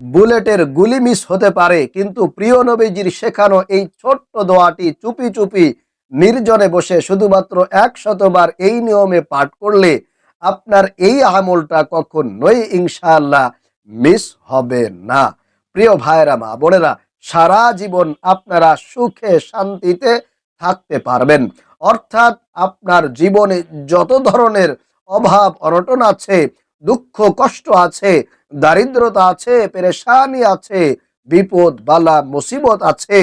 বুলেটের গুলি মিস হতে পারে, কিন্তু প্রিয় নবীজির শেখানো এই ছোট্ট দোয়াটি চুপি চুপি নির্জনে বসে শুধুমাত্র 100 বার এই নিয়মে পাঠ করলে আপনার এই আমলটা কখনোই ইনশাআল্লাহ মিস হবে না। প্রিয় ভাইরা, মা বোনেরা, সারা জীবন আপনারা সুখে শান্তিতে থাকতে পারবেন। অর্থাৎ আপনার জীবনে যত ধরনের অভাব অনটন আছে, দুঃখ কষ্ট আছে, দারিদ্রতা আছে, পেরেশানি আছে, বিপদ বালা মুসিবত আছে,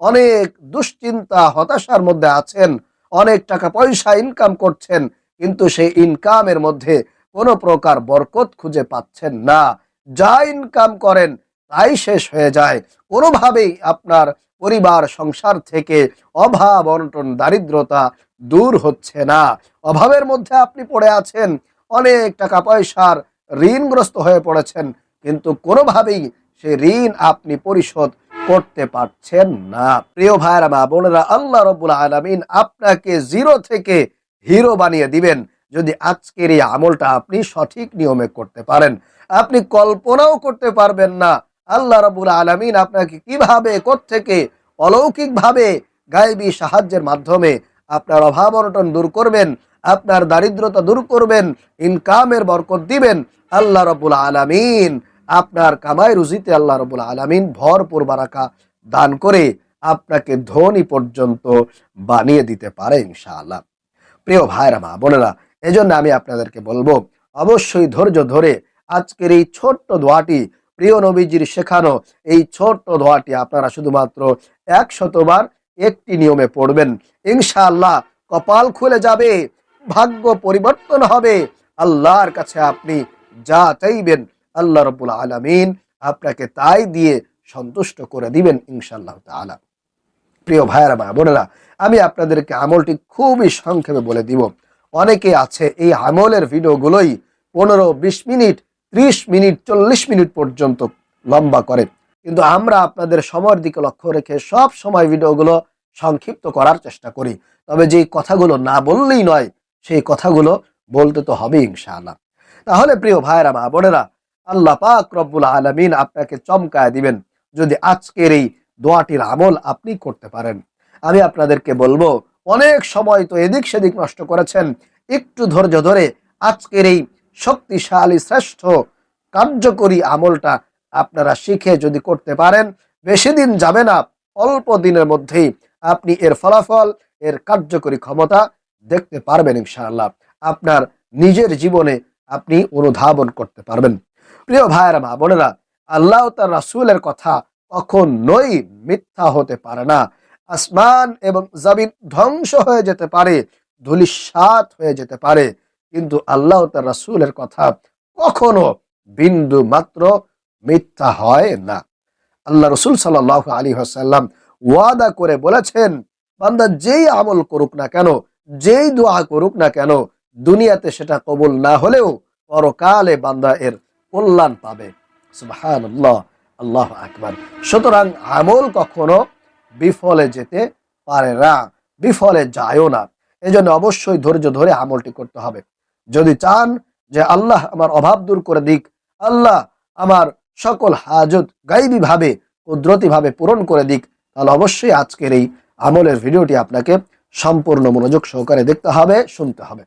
অনেক দুশ্চিন্তা হতাশার মধ্যে আছেন, অনেক টাকা পয়সা ইনকাম করছেন, কিন্তু সেই ইনকামের মধ্যে কোনো প্রকার বরকত খুঁজে পাচ্ছেন না, যা ইনকাম করেন তাই শেষ হয়ে যায়, কোনোভাবেই আপনার পরিবার সংসার থেকে অভাব অনটন দারিদ্রতা দূর হচ্ছে না, অভাবের মধ্যে আপনি পড়ে আছেন, অনেক টাকা পয়সার ঋণগ্রস্ত হয়ে পড়েছেন, কিন্তু কোনোভাবেই সে ঋণ আপনি পরিশোধ করতে পারছেন না। প্রিয় ভাইরা, মা বোনেরা, আল্লাহ রাব্বুল আলামিন আপনাকে জিরো থেকে হিরো বানিয়ে দিবেন যদি আজকের এই আমলটা আপনি সঠিক নিয়মে করতে পারেন। আপনি কল্পনাও করতে পারবেন না আল্লাহ রাব্বুল আলামিন আপনাকে কিভাবে কোত্থেকে অলৌকিকভাবে গায়েবী সাহায্যের মাধ্যমে আপনার অভাব অনটন দূর করবেন, আপনার দারিদ্রতা দূর করবেন, ইনকামের বরকত দিবেন। আল্লাহ রাব্বুল আলামিন আপনার কামাই রুজিতে আল্লাহ রাব্বুল আলামিন ভরপুর বারাকা দান করে আপনাকে ধনী পর্যন্ত বানিয়ে দিতে পারে ইনশাআল্লাহ। প্রিয় ভাইরা, মা বোনেরা, এজন্য আমি আপনাদেরকে বলবো, অবশ্যই ধৈর্য ধরে আজকের এই ছোট্ট দোয়াটি, প্রিয় নবীজির শেখানো এই ছোট্ট দোয়াটি আপনারা শুধুমাত্র 100 বার একটি নিয়মে পড়বেন। ইনশাআল্লাহ কপাল খুলে যাবে, ভাগ্য পরিবর্তন হবে, আল্লাহর কাছে আপনি যা চাইবেন আল্লাহ রাব্বুল আলামিন আপনাকে তাই দিয়ে সন্তুষ্ট করে দিবেন ইনশাআল্লাহ তাআলা। প্রিয় ভাইয়েরা, মা বোনেরা, আমি আপনাদেরকে আমলটি খুবই সংক্ষেপে বলে দিব। অনেকে আছে এই আমলের ভিডিওগুলোই 15-20 মিনিট, 30 মিনিট, 40 মিনিট পর্যন্ত লম্বা করে, কিন্তু আমরা আপনাদের সময়ের দিকে লক্ষ্য রেখে সব সময় ভিডিওগুলো সংক্ষিপ্ত করার চেষ্টা করি। তবে যেই কথাগুলো না বললেই নয়, সেই কথাগুলো বলতে তো হবে ইনশাআল্লাহ। তাহলে প্রিয় ভাইয়েরা, মা বোনেরা, আল্লাহ পাক রব্বুল আলামিন আপনাকে চমকায় দিবেন যদি আজকের এই দোয়াটির আমল আপনি করতে পারেন। আমি আপনাদেরকে বলবো, অনেক সময় তো এদিক সেদিক নষ্ট করেছেন, একটু ধৈর্য ধরে আজকের এই শক্তিশালী শ্রেষ্ঠ কার্যকরী আমলটা আপনারা শিখে যদি করতে পারেন, বেশি দিন যাবে না, অল্প দিনের মধ্যেই আপনি এর ফলাফল, এর কার্যকরী ক্ষমতা দেখতে পারবেন ইনশাআল্লাহ। আপনার নিজের জীবনে আপনি অনুধাবন করতে পারবেন। প্রিয় ভাইয়েরা, মা বোনেরা, আল্লাহ ও তার রাসূলের কথা কখনোই মিথ্যা হতে পারে না। আসমান এবং জমিন ধ্বংস হয়ে যেতে পারে, ধূলিসাৎ হয়ে যেতে পারে, কিন্তু আল্লাহ ও তার রাসূলের কথা কখনো বিন্দু মাত্র মিথ্যা হয় না। আল্লাহ রসুল সাল্লাল্লাহু আলাইহি ওয়াসাল্লাম ওয়াদা করে বলেছেন, বান্দা যেই আমল করুক না কেন, যেই দোয়া করুক না কেন, দুনিয়াতে সেটা কবুল না হলেও পরকালে বান্দা এর কল্যাণ পাবে। সুবহানাল্লাহ, আল্লাহু আকবার। সুতরাং আমল কখনো বিফলে যেতে পারে না, বিফলে যায়ও না। এজন্য অবশ্যই ধৈর্য ধরে আমলটি করতে হবে। যদি চান যে আল্লাহ আমার অভাব দূর করে দিক, আল্লাহ আমার সকল হাজত গায়বী ভাবে কুদরতি ভাবে পূরণ করে দিক, তাহলে অবশ্যই আজকের এই আমলের ভিডিওটি আপনাকে সম্পূর্ণ মনোযোগ সহকারে দেখতে হবে, শুনতে হবে।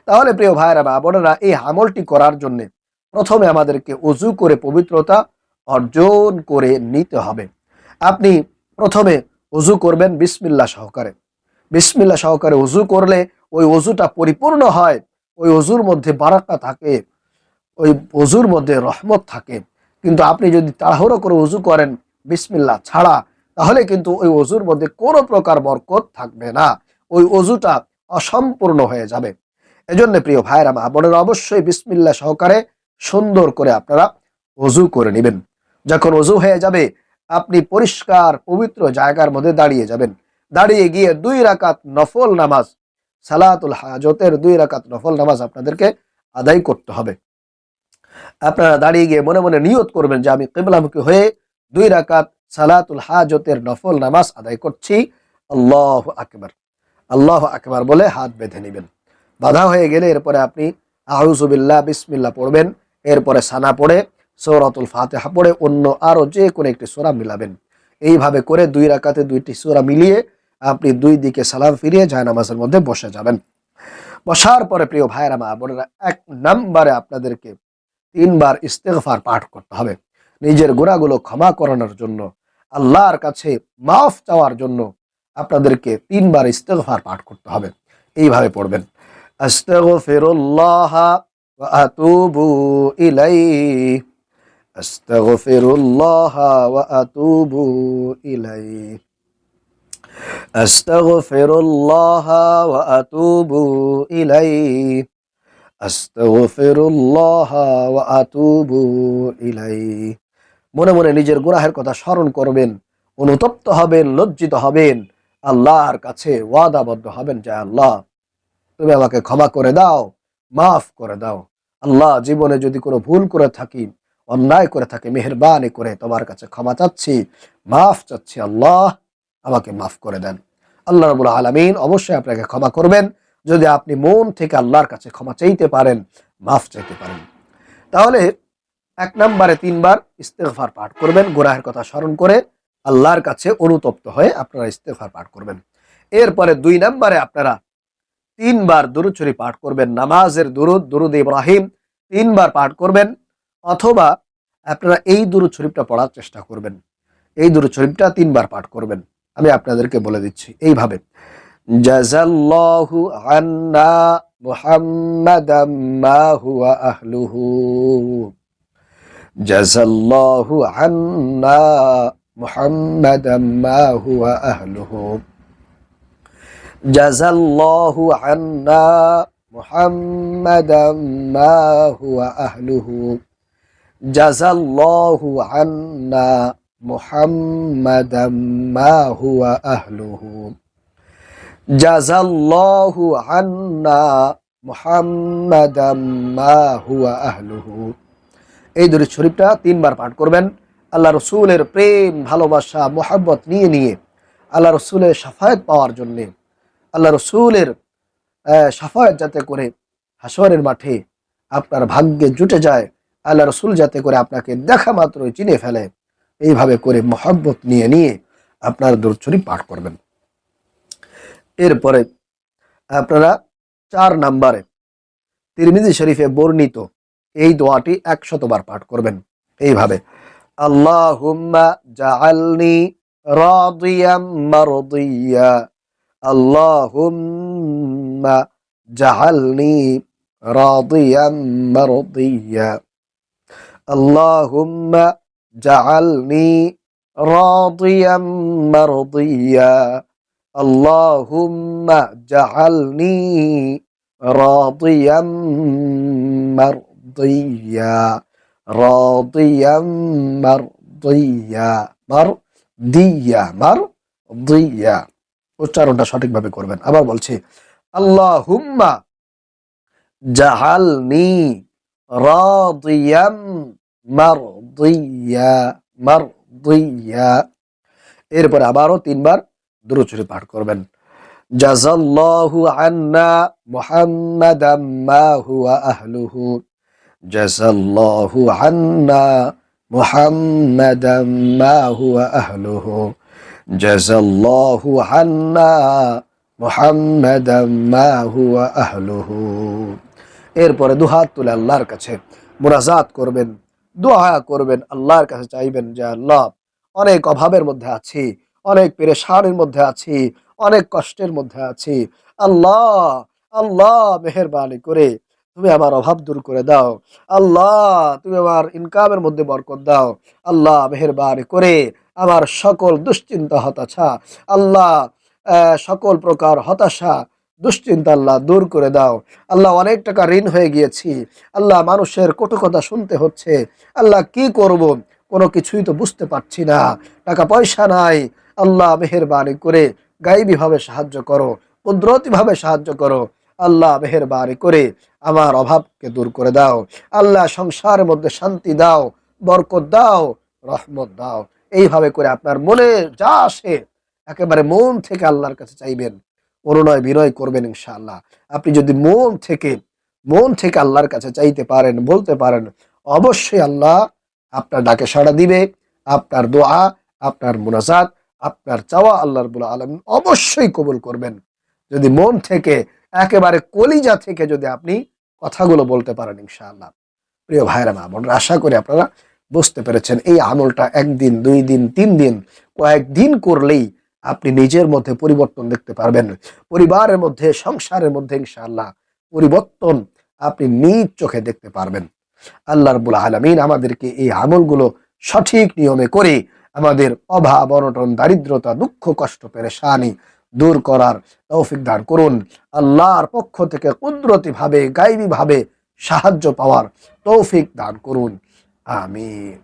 তাহলে প্রিয় ভাইয়েরা, বা বোনেরা, এই আমলটি করার জন্য প্রথমে আমাদেরকে ওযু করে পবিত্রতা অর্জন করে নিতে হবে। আপনি প্রথমে ওযু করবেন বিসমিল্লাহ সহকারে। বিসমিল্লাহ সহকারে ওযু করলে ওই ওযুটা পরিপূর্ণ হয়, ওই ওযুর মধ্যে বারাকা থাকে, ওই ওযুর মধ্যে রহমত থাকে। কিন্তু আপনি যদি তাড়াহুড়ো করে ওযু করেন বিসমিল্লাহ ছাড়া, তাহলে কিন্তু ওই ওযুর মধ্যে কোনো প্রকার বরকত থাকবে না, ওই ওযুটা অসম্পূর্ণ হয়ে যাবে। এজন্য প্রিয় ভাইরা, মা বোনেরা, অবশ্যই বিসমিল্লাহ সহকারে সুন্দর করে আপনারা ওযু করে নেবেন। যখন ওযু হয়ে যাবে, আপনি পরিষ্কার পবিত্র জায়গার মধ্যে দাঁড়িয়ে যাবেন। দাঁড়িয়ে গিয়ে 2 রাকাত নফল নামাজ, সালাতুল হাজতের 2 রাকাত নফল নামাজ আপনাদেরকে আদায় করতে হবে। আপনারা দাঁড়িয়ে গিয়ে মনে মনে নিয়ত করবেন যে আমি কিবলামুখী হয়ে 2 রাকাত সালাতুল হাজতের নফল নামাজ আদায় করছি। আল্লাহু আকবার, আল্লাহু আকবার বলে হাত বেঁধে নেবেন। বাধা হয়ে গেলে এরপরে আপনি আউযু বিল্লাহ বিসমিল্লাহ পড়বেন, এরপরে সানা পড়ে সূরাতুল ফাতিহা পড়ে অন্য আরো যে কোনো একটি সূরা মিলাবেন। এইভাবে করে 2 রাকাতে 2টি সূরা মিলিয়ে আপনি 2 দিকে সালাম ফিরিয়ে জায়নামাজের মধ্যে বসে যাবেন। বসার পরে প্রিয় ভাইয়েরা মা বোনেরা, 1 নম্বরে আপনাদেরকে 3 বার ইস্তেগফার পাঠ করতে হবে। নিজের গুনাহগুলো ক্ষমা করানোর জন্য, আল্লাহর কাছে মাফ চাওয়ার জন্য আপনাদেরকে 3 বার ইস্তেগফার পাঠ করতে হবে। এইভাবে পড়বেন, আস্তাগফিরুল্লাহ ওয়া আতুবু ইলাইহি, আস্তাগফিরুল্লাহ ওয়া আতুবু ইলাইহি, আস্তাগফিরুল্লাহ ওয়া আতুবু ইলাইহি, আস্তাগফিরুল্লাহ ওয়া আতুবু ইলাইহি। মনে মনে নিজের গুনাহের কথা স্মরণ করবেন, অনুতপ্ত হবেন, লজ্জিত হবেন, আল্লাহর কাছে ওয়াদাবদ্ধ হবেন যে আল্লাহ তুমি আমাকে ক্ষমা করে দাও, মাফ করে দাও। আল্লাহ, জীবনে যদি কোনো ভুল করে থাকি, অন্যায় করে থাকি, মেহেরবানি করে তোমার কাছে ক্ষমা চাচ্ছি, মাফ চাচ্ছি, আল্লাহ আমাকে মাফ করে দেন। আল্লাহ রাব্বুল আলামিন অবশ্যই আপনাকে ক্ষমা করবেন, যদি আপনি মন থেকে আল্লাহর কাছে ক্ষমা চাইতে পারেন, মাফ চাইতে পারেন। তাহলে 1 নম্বরে 3 বার ইস্তেগফার পাঠ করবেন, গুনাহের কথা স্মরণ করে আল্লাহর কাছে অনুতপ্ত হয়ে আপনারা ইস্তেগফার পাঠ করবেন। এরপরে 2 নম্বরে আপনারা 3 বার দুরূদ শরীফ পাঠ করবেন। নামাজের দুরূদ, দুরূদ ইব্রাহিম 3 বার পাঠ করবেন, অথবা আপনারা এই দুরূদ শরীফটা পড়ার চেষ্টা করবেন। এই দুরূদ শরীফটা 3 বার পাঠ করবেন। আমি আপনাদেরকে বলে দিচ্ছি এইভাবে, জাযাল্লাহু আন্না মুহাম্মাদাম মা হুয়া আহলুহু, জাযাল্লাহু আন্না মুহাম্মাদাম মা হুয়া আহলুহু, জাযাল্লাহু আন্না মুহাম্মাদাম মা হুয়া আহলুহু, জাযাল্লাহু আন্না মুহাম্মাদাম মা হুয়া আহলুহু, জাযাল্লাহু আন্না মুহাম্মাদাম মা হুয়া আহলুহু। এই দুরূদ শরীফটা 3 বার পাঠ করবেন। আল্লাহ রসুলের প্রেম, ভালোবাসা, মোহাব্বত নিয়ে নিয়ে আল্লাহ রসুলের শাফায়াত পাওয়ার জন্যে, আল্লাহ রসুলের শাফায়াত যাতে করে হাসরের মাঠে আপনার ভাগ্যে জুটে যায়, আল্লাহ রসুল যাতে করে আপনাকে দেখা মাত্রই চিনে ফেলে, এইভাবে করে মোহাব্বত নিয়ে নিয়ে আপনার দুরূদ শরীফ পাঠ করবেন। এরপরে আপনারা 4 নম্বরে তিরমিজি শরীফে বর্ণিত এই দোয়াটি 100 বার পাঠ করবেন এইভাবে, আল্লাহুম্মা জাআলনি রাদিয়াম মারদিয়া, আল্লাহুম্মা জাআলনি রাদিয়াম মারদিয়া, আল্লাহুম্মা জাআলনি রাদিয়াম মারদিয়া, আল্লাহুম্মা জাআলনি রাদিয়াম মারদিয়া, রাদিয়াম মারদিয়া, মারদিয়া। উচ্চারণটা সঠিকভাবে করবেন। আবার বলছি, আল্লাহুম্মা জাআলনি রাদিয়াম মারদিয়া, মারদিয়া। এরপরে আবারও 3 বার দুরূদ শরীফ পাঠ করবেন, জাযাল্লাহু আন্না মুহাম্মাদাম মা হুয়া আহলুহু, জাযাল্লাহু আন্না মুহাম্মাদাম মা হুয়া আহলুহু, জাযাল্লাহু আন্না মুহাম্মাদাম মা হুয়া আহলুহু। এরপরে দুহাত তুলে আল্লাহর কাছে মুনাজাত করবেন, দোয়া করবেন, আল্লাহর কাছে চাইবেন যে আল্লাহ, অনেক অভাবের মধ্যে আছি, অনেক পেরেশানির মধ্যে আছি, অনেক কষ্টের মধ্যে আছি, আল্লাহ, আল্লাহ মেহেরবানি করে তুমি আমার অভাব দূর করে দাও, আল্লাহ তুমি আমার ইনকামের মধ্যে বরকত দাও, আল্লাহ মেহেরবানি করে আমার সকল দুশ্চিন্তা, হতাশা, আল্লাহ সকল প্রকার হতাশা, দুশ্চিন্তা আল্লাহ দূর করে দাও। আল্লাহ, অনেক টাকা ঋণ হয়ে গিয়েছি, আল্লাহ মানুষের কটু কথা শুনতে হচ্ছে, আল্লাহ কি করব, কোনো কিছুই তো বুঝতে পারছি না, টাকা পয়সা নাই, আল্লাহ মেহেরবানি করে গায়েবীভাবে সাহায্য করো, কুদরতিভাবে সাহায্য করো, আল্লাহ মেহেরবানি করে আমার অভাবকে দূর করে দাও, আল্লাহ সংসারের মধ্যে শান্তি দাও, বরকত দাও, রহমত দাও। এইভাবে করে আপনার মনে যা আসে একেবারে মন থেকে আল্লাহর কাছে চাইবেন, অনুনয় বিনয় করবেন ইনশাআল্লাহ। আপনি যদি মন থেকে আল্লাহর কাছে চাইতে পারেন, বলতে পারেন, অবশ্যই আল্লাহ আপনার ডাকে সাড়া দিবে, আপনার দোয়া, আপনার মুনাজাত, আপনার চাওয়া আল্লাহ রাব্বুল আলামিন অবশ্যই কবুল করবেন। যদি মন থেকে একেবারে কলিজা থেকে যদি আপনি কথাগুলো বলতে পারেন ইনশাআল্লাহ। প্রিয় ভাইরা মা বোনরা, আশা করি আপনারা বুঝতে পেরেছেন। এই আমলটা 1 দিন, 2 দিন, 3 দিন, কয়েকদিন করলেই আপনি নিজের মধ্যে পরিবর্তন দেখতে পারবেন। পরিবারের মধ্যে, সংসারের মধ্যে ইনশাআল্লাহ পরিবর্তন আপনি নিজ চোখে দেখতে পারবেন। আল্লাহ রাব্বুল আলামিন আমাদেরকে এই আমলগুলো সঠিক নিয়মে করে আমাদের অভাব, অনটন, দারিদ্রতা, দুঃখ, কষ্ট, পেরেশানি দূর করার তৌফিক দান করুন। আল্লাহর পক্ষ থেকে কুদরতিভাবে, গায়বীভাবে সাহায্য পাওয়ার তৌফিক দান করুন। আমিন।